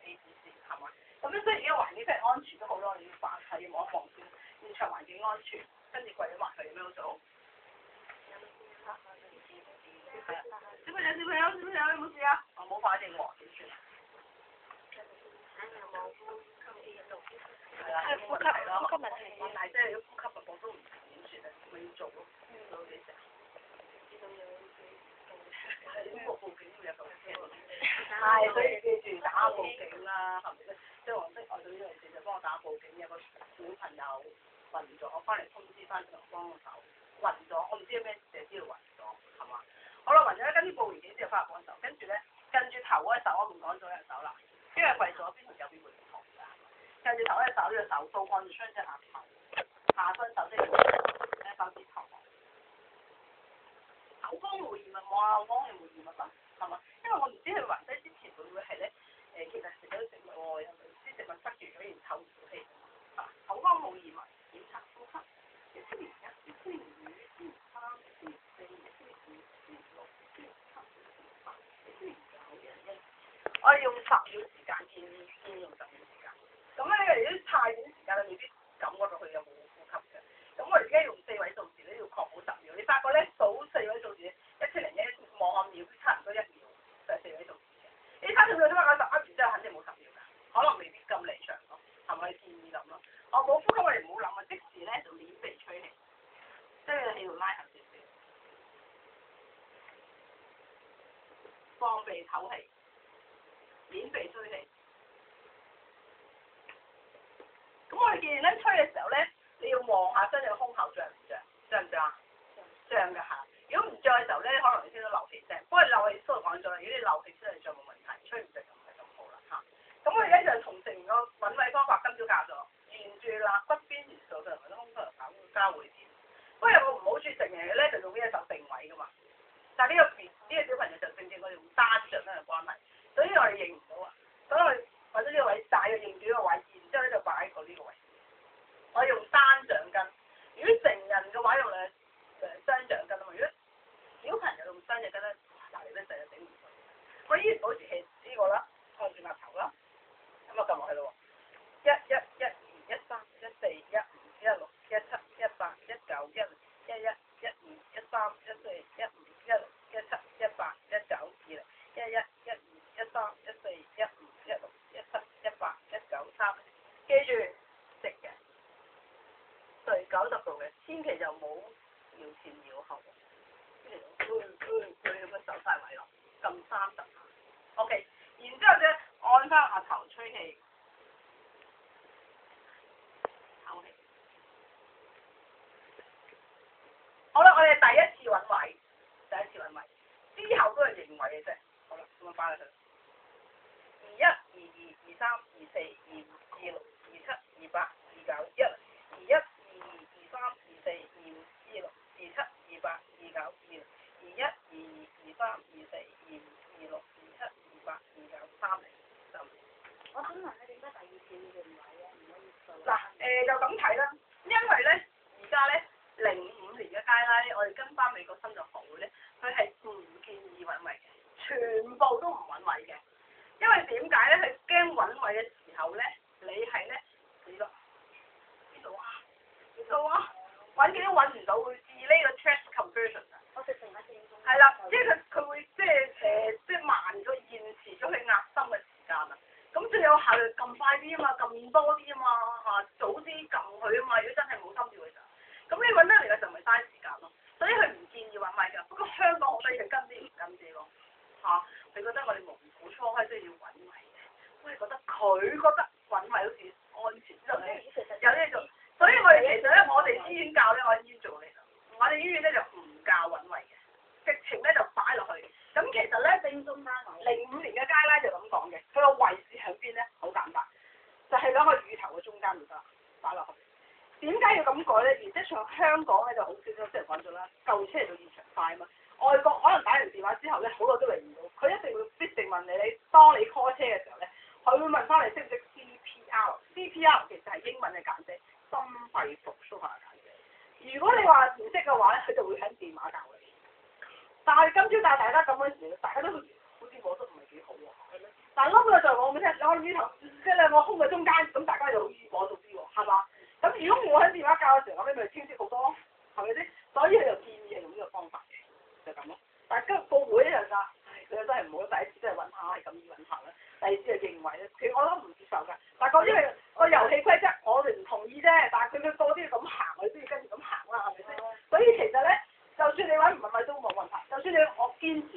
ABC 係嘛？咁樣所以而家環境真係安全都好咯，你要反係要望一望先，現場環境安全，跟住跪咗埋去咁樣做。小朋友有冇事啊？我冇反應喎，點算啊？係啦，呼吸咯，問題即係要呼吸嘅我都唔點算啊？咪要做咯，做幾成？報警會有報警。係，所以記住打報警啦，係咪先？即係黃色愛到呢樣事就幫我打報警，有個小朋友暈咗，我翻嚟通知翻同幫手暈咗，我唔知咩事，只知道暈咗，係嘛？好啦，暈咗跟住報完警之後翻嚟幫手，跟住咧跟住頭嗰隻手我唔講左右手啦，因為為咗邊同右邊會唔同㗎。跟住頭嗰隻手呢個手刀按住雙隻額頭，下身手即係手指頭。口腔冇異物，望下口腔有冇異物啦，係嘛？因為我唔知佢暈低之前會唔會係咧其實食咗啲食物喎，有啲食物塞住咗然透唔到氣。口腔冇異物，檢查呼吸。1/1、1/2、1/3、1/4、1/5、1/6、1/7、1/8、1/9、1/10。我哋用10秒時間建議用10秒時間。咁咧，如果太短時間，你未必感覺到佢有冇呼吸嘅。咁我而家用4位數字咧，要確保10秒。你發覺咧數4位數字，1/1001望下秒，差唔多1秒就係4位數字嘅。你30秒啫嘛，90噏完之後肯定冇10秒㗎，可能未必咁離場咯，係咪建議咁咯？我冇呼吸，我哋唔好諗啊，即時咧就練鼻吹氣，即係喺度拉下少少，放鼻唞氣，練鼻吹氣。咁我哋既然咧吹嘅時候咧，你要望下將你個胸口脹唔脹？脹唔脹啊？脹嘅嚇。如果唔脹嘅時候咧，可能你聽到漏氣聲。不過漏氣都講咗啦，如果你漏氣聲你脹冇問題，吹唔脹就唔係咁好啦嚇。咁我而家就同成個揾位方法今朝教咗，沿住肋骨邊沿數上同啲胸骨手交匯點。不過有個唔好處，成日咧就用呢隻手定位㗎嘛。但係呢個小朋友就正正我哋用單掌嘅關係，所以我哋認唔到啊。所以我哋揾咗呢個位，大約認住呢個位，然之後咧就擺喺個呢個位。我用單掌根，如果成人嘅話用雙掌根啊嘛。如果小朋友用雙隻根咧，大力咧成日頂唔順。我依然保持氣呢個啦，按住額頭啦，咁啊撳落去咯喎，1、1、1、2、1、3、1、4、1、5、1、6、1、7、1、8、1、9、1、1、1、1、2、1、3、1、4、1、5、1、6、1、7、1、8、1、9、2、1、1、1、2、1、3、1、4、1、5、1、6、1、7、1、8、1、9、3，記住直嘅。對90度嘅，千祈就冇搖前搖後，佢個手晒位咯，撳30下 ，OK， 然之後咧按翻額頭吹氣，唞氣。好啦，我哋第一次揾位，之後都係認位嘅啫。好啦，咁樣翻落去。21、22、23、24、25、26、27、28、29、1、21、22、23、24、25、26、27、28、29、1、21、22、23、24、25、26、27、28、29、30。我想問你點解第2次要認位啊？唔可以數。嗱，就咁睇啦，因為咧而家咧05年嘅街拉咧，我哋跟翻美國心臟學會咧，佢係唔建議揾位嘅，全部都唔揾位嘅。因為點解咧？佢驚揾位嘅時候咧，你係咧死咯，邊度啊？揾幾都揾唔到，會delay個 chest conversion 啊！我直情喺正中。係啦，即係佢會即係慢咗延遲咗佢壓心嘅時間啊！咁最有效率撳快啲啊嘛，撳多啲啊嘛嚇，早啲撳佢啊嘛！如果真係冇心跳嘅時候，咁你揾得嚟嘅就咪嘥時間咯。所以佢唔建議揾位㗎。不過香港好多嘢跟啲唔跟啲咯嚇。你覺得我哋蒙古初開都要揾位嘅，我係覺得佢覺得揾位好似安全之後咧，有啲做。所以我哋其實咧，我哋醫院教咧，我醫院做嚟啦。我哋醫院咧就唔教揾位嘅，直情咧就擺落去。咁其實咧，正中間05年嘅街拉就咁講嘅，佢個位置喺邊咧？好簡單，就係兩個乳頭嘅中間就得，擺落去。點解要咁改咧？原則上香港咧就好少少，即係講咗啦，救車嚟到現場快啊嘛。外國可能打完電話之後咧，好耐都嚟唔到，佢一定會必定問你，當你 call 車嘅時候咧，佢會問翻你識唔識 CPR。CPR 其實係英文嘅簡寫，心肺復甦下簡寫。如果你話唔識嘅話咧，佢就會喺電話教你。但係今朝帶大家咁嗰時，大家都好似我都唔係幾好喎。但係嬲嘅就我冇聽，我個乳頭即係兩個胸嘅中間，咁大家就好易摸到啲喎，係嘛？咁如果我喺電話教嘅時候，咁你咪清晰好多咯，係咪先？所以佢就建議係用呢個方法嘅，就咁咯。但係個會一樣㗎，佢真係唔好第一次真係揾下係咁易揾下啦，第二次就認為咧，佢我都唔接受㗎。但係因為個遊戲規則我哋唔同意啫，但係佢多啲咁行，我哋都要跟住咁行啦，係咪先？所以其實咧，就算你揾唔係都冇問題，就算我堅持